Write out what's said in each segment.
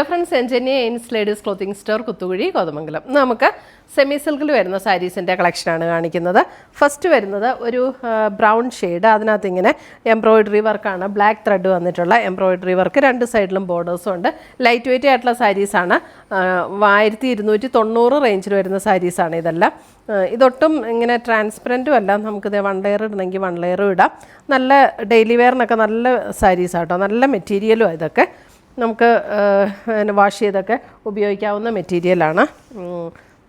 Friends, എൻജന്യ എയിൻസ് ladies clothing store, Kuthukuzhi, Kothamangalam. നമുക്ക് സെമി സിൽക്കിൽ വരുന്ന സാരീസിൻ്റെ കളക്ഷനാണ് കാണിക്കുന്നത്. ഫസ്റ്റ് വരുന്നത് ഒരു ബ്രൗൺ ഷെയ്ഡ്, അതിനകത്ത് ഇങ്ങനെ എംബ്രോയിഡറി വർക്കാണ്, ബ്ലാക്ക് ത്രെഡ് വന്നിട്ടുള്ള എംബ്രോയിഡറി വർക്ക്, രണ്ട് സൈഡിലും ബോർഡേഴ്സും ഉണ്ട്. ലൈറ്റ് വെയിറ്റ് ആയിട്ടുള്ള സാരീസാണ്. 1290 റേഞ്ചിൽ വരുന്ന സാരീസാണ് ഇതെല്ലാം. ഇതൊട്ടും ഇങ്ങനെ ട്രാൻസ്പെറൻറ്റും അല്ല, നമുക്കിത് 1 ലെയർ ഇടണമെങ്കിൽ 1 ലെയറും ഇടാം. നല്ല ഡെയിലി വെയറിനൊക്കെ നല്ല സാരീസാട്ടോ, നല്ല മെറ്റീരിയലും ഇതൊക്കെ നമുക്ക് വാഷ് ചെയ്തൊക്കെ ഉപയോഗിക്കാവുന്ന മെറ്റീരിയലാണ്.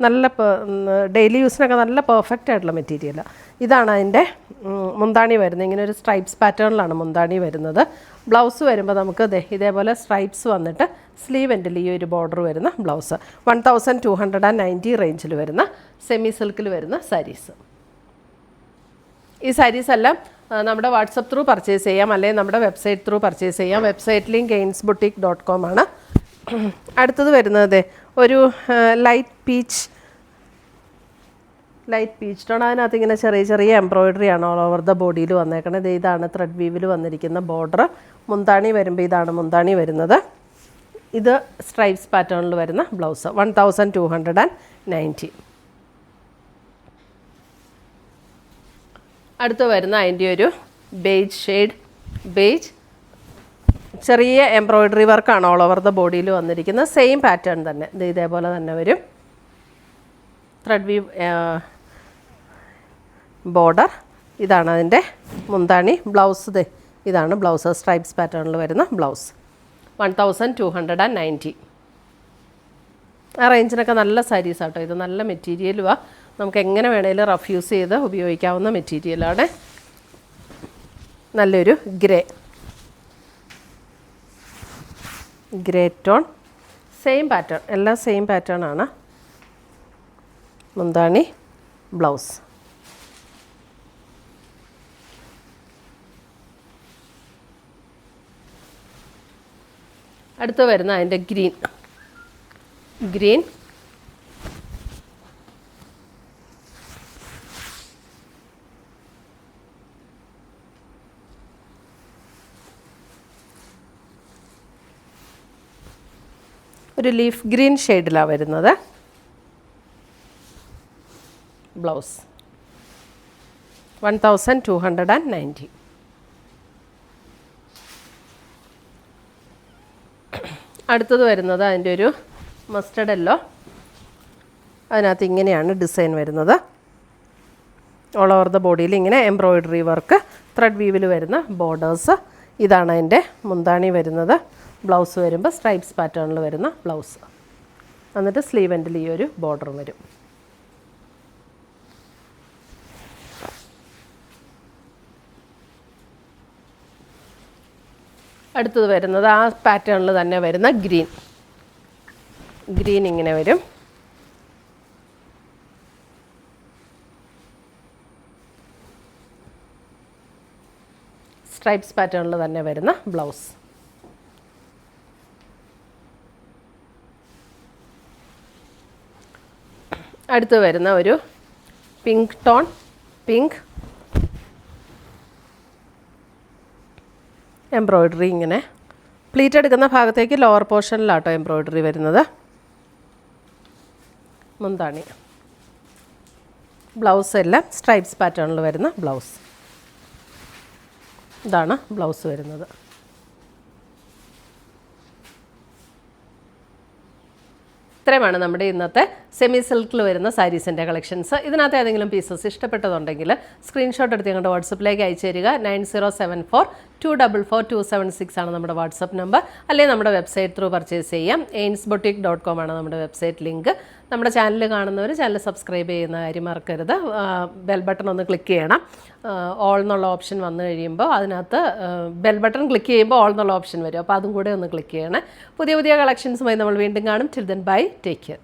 നല്ല ഡെയിലി യൂസിനൊക്കെ നല്ല പെർഫെക്റ്റ് ആയിട്ടുള്ള മെറ്റീരിയലാണ്. ഇതാണ് അതിൻ്റെ മുന്താണി വരുന്നത്. ഇങ്ങനെ ഒരു സ്ട്രൈപ്സ് പാറ്റേണിലാണ് മുന്താണി വരുന്നത്. ബ്ലൗസ് വരുമ്പോൾ നമുക്ക് ഇതേപോലെ സ്ട്രൈപ്സ് വന്നിട്ട് സ്ലീവ് എൻഡിൽ ഈ ഒരു ബോർഡർ വരുന്ന ബ്ലൗസ്. 1290 റേഞ്ചിൽ വരുന്ന സെമി സിൽക്കിൽ വരുന്ന സാരീസ്. ഈ സാരീസ് എല്ലാം നമ്മുടെ വാട്സപ്പ് ത്രൂ പർച്ചേസ് ചെയ്യാം, അല്ലെങ്കിൽ നമ്മുടെ വെബ്സൈറ്റ് ത്രൂ പർച്ചേസ് ചെയ്യാം. വെബ്സൈറ്റ് ലിങ്ക് ainsboutique.com ആണ്. അടുത്തത് വരുന്നത് ഒരു ലൈറ്റ് പീച്ച് ടോൺ. അതിനകത്ത് ഇങ്ങനെ ചെറിയ ചെറിയ എംബ്രോയിഡറി ആണ് ഓൾ ഓവർ ദ ബോഡിയിൽ വന്നേക്കണത്. ഇതാണ് ത്രെഡ് വീവിൽ വന്നിരിക്കുന്ന ബോർഡർ. മുന്താണി വരുമ്പോൾ ഇതാണ് മുന്താണി വരുന്നത്. ഇത് സ്ട്രൈപ്സ് പാറ്റേണിൽ വരുന്ന ബ്ലൗസ്. 1290. അടുത്ത് വരുന്ന അതിൻ്റെ ഒരു ബേജ് ഷെയ്ഡ്. ചെറിയ എംബ്രോയിഡറി വർക്കാണ് ഓൾ ഓവർ ദ ബോഡിയിൽ വന്നിരിക്കുന്നത്. സെയിം പാറ്റേൺ തന്നെ, ഇതേപോലെ തന്നെ വരും. Thread we've border. ഇതാണ് അതിൻ്റെ മുന്താണി. ബ്ലൗസ് ഇതാണ് ബ്ലൗസ്, സ്ട്രൈപ്സ് പാറ്റേണിൽ വരുന്ന ബ്ലൗസ്. 1290. ആ റേഞ്ചിനൊക്കെ നല്ല സാരീസ് ആട്ടോ. ഇത് നല്ല മെറ്റീരിയലുമാണ്, നമുക്ക് എങ്ങനെ വേണേലും റഫ് യൂസ് ചെയ്ത് ഉപയോഗിക്കാവുന്ന മെറ്റീരിയലാണ്. നല്ലൊരു ഗ്രേ ടോൺ. സെയിം പാറ്റേൺ, എല്ലാം സെയിം പാറ്റേൺ ആണ്. മുന്താണി, ബ്ലൗസ്. അടുത്ത് വരുന്ന അതിൻ്റെ ഗ്രീൻ. ഒരു ലീഫ് ഗ്രീൻ ഷെയ്ഡിലാണ് വരുന്നത്. ബ്ലൗസ് 1290. അടുത്തത് വരുന്നത് അതിൻ്റെ ഒരു മസ്റ്റർഡ് യെല്ലോ. അതിനകത്ത് ഇങ്ങനെയാണ് ഡിസൈൻ വരുന്നത്. ഓൾ ഓവർ ദ ബോഡിയിൽ ഇങ്ങനെ എംബ്രോയിഡറി വർക്ക്, ത്രെഡ് വീവിൽ വരുന്ന ബോർഡേഴ്സ്. ഇതാണ് അതിൻ്റെ മുന്താണി വരുന്നത്. ബ്ലൗസ് വരുമ്പോൾ സ്ട്രൈപ്സ് പാറ്റേണിൽ വരുന്ന ബ്ലൗസ്. എന്നിട്ട് സ്ലീവ് എൻഡിൽ ഈ ഒരു ബോർഡറും വരും. അടുത്തത് വരുന്നത് ആ പാറ്റേണിൽ തന്നെ വരുന്ന ഗ്രീൻ ഇങ്ങനെ വരും. സ്ട്രൈപ്സ് പാറ്റേണിൽ തന്നെ വരുന്ന ബ്ലൗസ്. അടുത്ത് വരുന്ന ഒരു പിങ്ക് ടോൺ. എംബ്രോയിഡറി ഇങ്ങനെ പ്ലീറ്റ് എടുക്കുന്ന ഭാഗത്തേക്ക് ലോവർ പോർഷനിലാട്ടോ എംബ്രോയിഡറി വരുന്നത്. മുന്താണി, ബ്ലൗസ് എല്ലാം സ്ട്രൈപ്സ് പാറ്റേണിൽ വരുന്ന ബ്ലൗസ്. ഇതാണ് ബ്ലൗസ് വരുന്നത്. ഇത്രയുമാണ് നമ്മുടെ ഇന്നത്തെ സെമി സിൽക്കിൽ വരുന്ന സാരീസിൻ്റെ കളക്ഷൻസ്. ഇതിനകത്ത് ഏതെങ്കിലും പീസസ് ഇഷ്ടപ്പെട്ടതുണ്ടെങ്കിൽ സ്ക്രീൻഷോട്ട് എടുത്ത് ഞങ്ങളുടെ വാട്സപ്പിലേക്ക് അയച്ചു തരിക. 9074244276 ആണ് നമ്മുടെ വാട്സപ്പ് നമ്പർ. അല്ലെങ്കിൽ നമ്മുടെ വെബ്സൈറ്റ് ത്രൂ പർച്ചേസ് ചെയ്യാം. ainsboutique.com ആണ് നമ്മുടെ വെബ്സൈറ്റ് ലിങ്ക്. നമ്മുടെ ചാനൽ കാണുന്നവർ ചാനൽ സബ്സ്ക്രൈബ് ചെയ്യുന്ന കാര്യം മറക്കരുത്. ബെൽ ബട്ടൺ ഒന്ന് ക്ലിക്ക് ചെയ്യണം. ഓൾ എന്നുള്ള ഓപ്ഷൻ വന്നു കഴിയുമ്പോൾ അതിനകത്ത് ബെൽ ബട്ടൺ ക്ലിക്ക് ചെയ്യുമ്പോൾ ഓൾ എന്നുള്ള ഓപ്ഷൻ വരും. അപ്പോൾ അതും കൂടെ ഒന്ന് ക്ലിക്ക് ചെയ്യണേ. പുതിയ കളക്ഷൻസുമായി നമ്മൾ വീണ്ടും കാണും. Till then bye, take care.